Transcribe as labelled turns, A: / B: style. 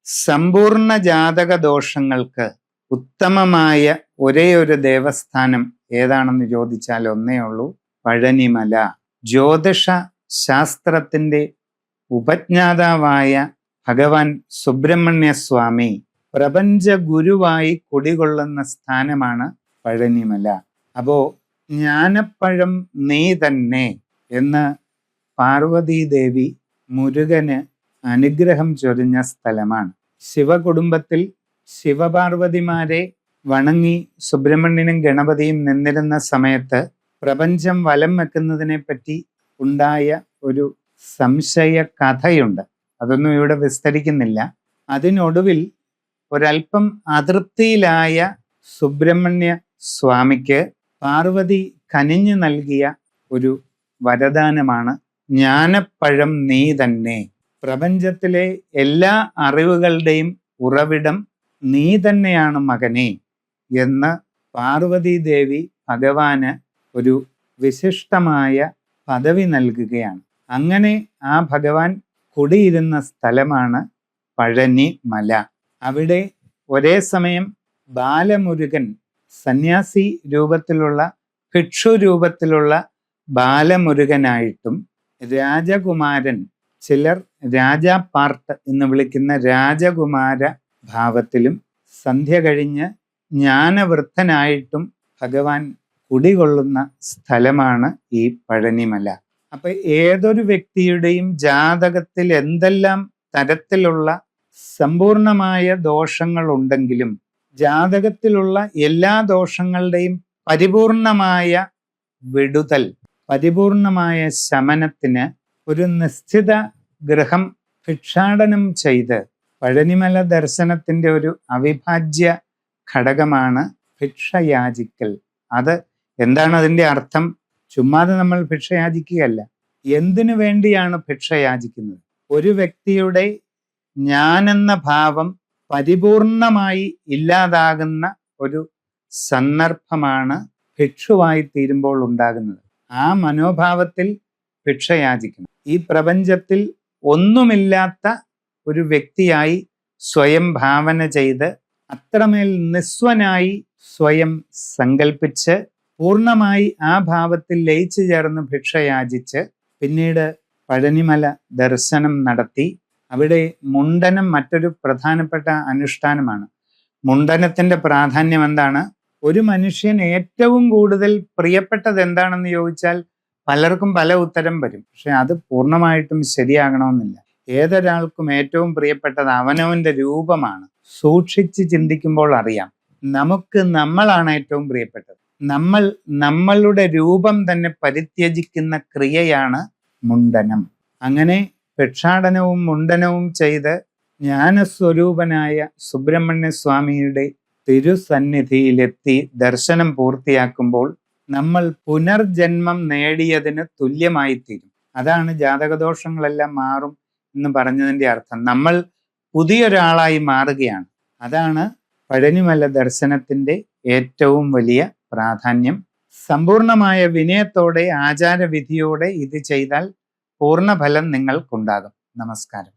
A: സമ്പൂർണ്ണ ജാതക ദോഷങ്ങൾക്ക് ഉത്തമമായ ഒരേ ഒരു ദേവസ്ഥാനം ഏതാണെന്ന് ചോദിച്ചാൽ ഒന്നേ ഉള്ളൂ, പഴനിമല. ജ്യോതിഷ ശാസ്ത്രത്തിന്റെ ഉപജ്ഞാതാവായ ഭഗവാൻ സുബ്രഹ്മണ്യ സ്വാമി പ്രപഞ്ച ഗുരുവായി കുടികൊള്ളുന്ന സ്ഥാനമാണ് പഴനിമല. അപ്പോ ജ്ഞാനപ്പഴം നീ തന്നെ എന്ന് പാർവതീദേവി മുരുകന് അനുഗ്രഹം ചൊരിഞ്ഞ സ്ഥലമാണ്. ശിവകുടുംബത്തിൽ ശിവപാർവതിമാരെ വണങ്ങി സുബ്രഹ്മണ്യനും ഗണപതിയും നിന്നിരുന്ന സമയത്ത് പ്രപഞ്ചം വലം വെക്കുന്നതിനെ പറ്റി ഉണ്ടായ ഒരു സംശയ കഥയുണ്ട്. അതൊന്നും ഇവിടെ വിസ്തരിക്കുന്നില്ല. അതിനൊടുവിൽ ഒരൽപ്പം അതൃപ്തിയിലായ സുബ്രഹ്മണ്യ സ്വാമിക്ക് പാർവതി കനിഞ്ഞു നൽകിയ ഒരു വരദാനമാണ് ജ്ഞാനപ്പഴം നീ തന്നെ. പ്രപഞ്ചത്തിലെ എല്ലാ അറിവുകളുടെയും ഉറവിടം നീ തന്നെയാണ് മകനെ എന്ന് പാർവതീദേവി ഭഗവാന് ഒരു വിശിഷ്ടമായ പദവി നൽകുകയാണ്. അങ്ങനെ ആ ഭഗവാൻ കുടിയിരുന്ന സ്ഥലമാണ് പഴനിമല. അവിടെ ഒരേ സമയം ബാലമുരുകൻ സന്യാസി രൂപത്തിലുള്ള ഭിക്ഷു രൂപത്തിലുള്ള ബാലമുരുകനായിട്ടും രാജകുമാരൻ, ചിലർ രാജാപാർട്ട് എന്ന് വിളിക്കുന്ന രാജകുമാര ഭാവത്തിലും സന്ധ്യ കഴിഞ്ഞ് ജ്ഞാനവൃദ്ധനായിട്ടും ഭഗവാൻ കുടികൊള്ളുന്ന സ്ഥലമാണ് ഈ പഴനിമല. അപ്പൊ ഏതൊരു വ്യക്തിയുടെയും ജാതകത്തിൽ എന്തെല്ലാം തരത്തിലുള്ള സമ്പൂർണമായ ദോഷങ്ങൾ ഉണ്ടെങ്കിലും ജാതകത്തിലുള്ള എല്ലാ ദോഷങ്ങളുടെയും പരിപൂർണമായ വിടുതൽ, പരിപൂർണമായ ശമനത്തിന് ഒരു നിശ്ചിത ഗൃഹം ഭിക്ഷാടനം ചെയ്ത്, പഴനിമല ദർശനത്തിന്റെ ഒരു അവിഭാജ്യ ഘടകമാണ് ഭിക്ഷയാചിക്കൽ. അത് എന്താണ് അതിൻ്റെ അർത്ഥം? ചുമ്മാതെ നമ്മൾ ഭിക്ഷയാചിക്കുകയല്ല. എന്തിനു വേണ്ടിയാണ് ഭിക്ഷയാചിക്കുന്നത്? ഒരു വ്യക്തിയുടെ ഞാനെന്ന ഭാവം പരിപൂർണമായി ഇല്ലാതാകുന്ന ഒരു സന്ദർഭമാണ് ഭിക്ഷുവായി തീരുമ്പോൾ ഉണ്ടാകുന്നത്. ആ മനോഭാവത്തിൽ ഭിക്ഷയാചിക്കണം. ഈ പ്രപഞ്ചത്തിൽ ഒന്നുമില്ലാത്ത ഒരു വ്യക്തിയായി സ്വയം ഭാവന ചെയ്ത് അത്രമേൽ നിസ്വനായി സ്വയം സങ്കല്പിച്ച് പൂർണ്ണമായി ആ ഭാവത്തിൽ ലയിച്ചു ചേർന്ന് ഭിക്ഷയാചിച്ച് പിന്നീട് പഴനിമല ദർശനം നടത്തി. അവിടെ മുണ്ടനം മറ്റൊരു പ്രധാനപ്പെട്ട അനുഷ്ഠാനമാണ്. മുണ്ടനത്തിന്റെ പ്രാധാന്യം എന്താണ്? ഒരു മനുഷ്യൻ ഏറ്റവും കൂടുതൽ പ്രിയപ്പെട്ടത് എന്താണെന്ന് ചോദിച്ചാൽ പലർക്കും പല ഉത്തരം വരും. പക്ഷെ അത് പൂർണ്ണമായിട്ടും ശരിയാകണമെന്നില്ല. ഏതൊരാൾക്കും ഏറ്റവും പ്രിയപ്പെട്ടത് അവനവന്റെ രൂപമാണ്. സൂക്ഷിച്ച് ചിന്തിക്കുമ്പോൾ അറിയാം, നമുക്ക് നമ്മളാണ് ഏറ്റവും പ്രിയപ്പെട്ടത്. നമ്മൾ നമ്മളുടെ രൂപം തന്നെ പരിത്യജിക്കുന്ന ക്രിയയാണ് മുണ്ടനം. അങ്ങനെ ഭിക്ഷാടനവും മുണ്ടനവും ചെയ്ത് ജ്ഞാനസ്വരൂപനായ സുബ്രഹ്മണ്യ സ്വാമിയുടെ തിരുസന്നിധിയിലെത്തി ദർശനം പൂർത്തിയാക്കുമ്പോൾ നമ്മൾ പുനർജന്മം നേടിയതിന് തുല്യമായിത്തീരും. അതാണ് ജാതകദോഷങ്ങളെല്ലാം മാറും എന്ന് പറഞ്ഞതിൻ്റെ അർത്ഥം. നമ്മൾ പുതിയൊരാളായി മാറുകയാണ്. അതാണ് പഴനിമല ദർശനത്തിൻ്റെ ഏറ്റവും വലിയ പ്രാധാന്യം. സമ്പൂർണമായ വിനയത്തോടെ ആചാരവിധിയോടെ ഇത് ചെയ്താൽ പൂർണ്ണഫലം നിങ്ങൾക്കുണ്ടാകും. നമസ്കാരം.